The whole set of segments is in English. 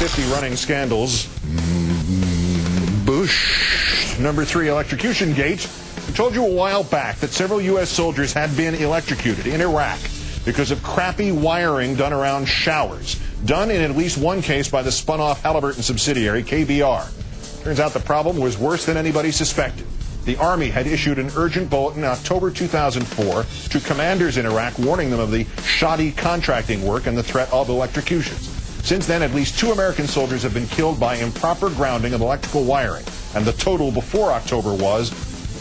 50 running scandals. Bush. Number 3, Electrocution-Gate. We told you a while back that several U.S. soldiers had been electrocuted in Iraq because of crappy wiring done around showers, done in at least one case by the spun-off Halliburton subsidiary, KBR. Turns out the problem was worse than anybody suspected. The Army had issued an urgent bulletin in October 2004 to commanders in Iraq warning them of the shoddy contracting work and the threat of electrocutions. Since then, at least 2 American soldiers have been killed by improper grounding of electrical wiring, and the total before October was,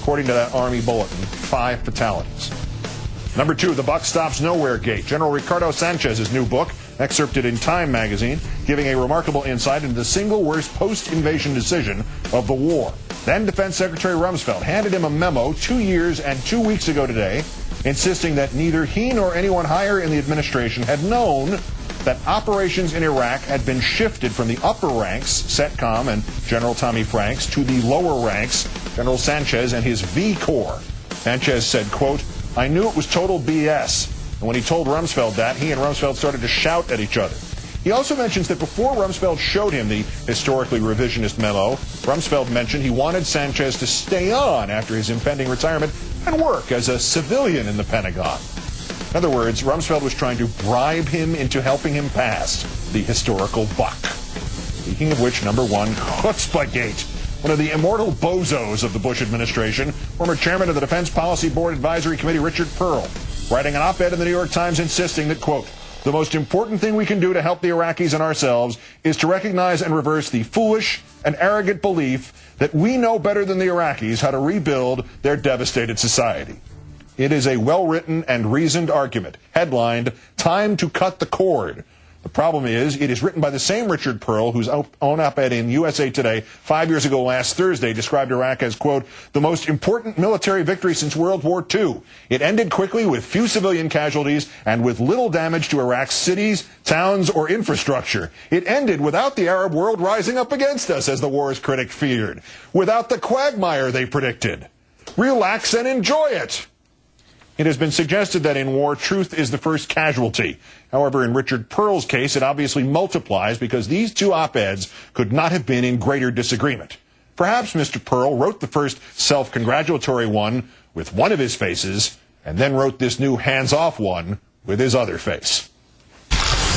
according to that Army bulletin, 5 fatalities. Number 2, the buck stops nowhere gate. General Ricardo Sanchez's new book, excerpted in Time magazine, giving a remarkable insight into the single worst post-invasion decision of the war. Then Defense Secretary Rumsfeld handed him a memo 2 years and 2 weeks ago today, insisting that neither he nor anyone higher in the administration had known that operations in Iraq had been shifted from the upper ranks, CENTCOM and General Tommy Franks, to the lower ranks, General Sanchez and his V Corps. Sanchez said, quote, "I knew it was total BS." And when he told Rumsfeld that, he and Rumsfeld started to shout at each other. He also mentions that before Rumsfeld showed him the historically revisionist memo, Rumsfeld mentioned he wanted Sanchez to stay on after his impending retirement and work as a civilian in the Pentagon. In other words, Rumsfeld was trying to bribe him into helping him pass the historical buck. Speaking of which, number 1, Chutzpah-Gate. One of the immortal bozos of the Bush administration, former chairman of the Defense Policy Board Advisory Committee, Richard Pearl, writing an op-ed in the New York Times insisting that, quote, "The most important thing we can do to help the Iraqis and ourselves is to recognize and reverse the foolish and arrogant belief that we know better than the Iraqis how to rebuild their devastated society." It is a well-written and reasoned argument, headlined, "Time to Cut the Cord." The problem is, it is written by the same Richard Pearl, whose own op-ed in USA Today 5 years ago last Thursday described Iraq as, quote, "the most important military victory since World War II. It ended quickly with few civilian casualties and with little damage to Iraq's cities, towns, or infrastructure. It ended without the Arab world rising up against us, as the war's critic feared, without the quagmire they predicted. Relax and enjoy it." It has been suggested that in war, truth is the first casualty. However, in Richard Pearl's case, it obviously multiplies because these 2 op-eds could not have been in greater disagreement. Perhaps Mr. Pearl wrote the first self-congratulatory one with one of his faces and then wrote this new hands-off one with his other face.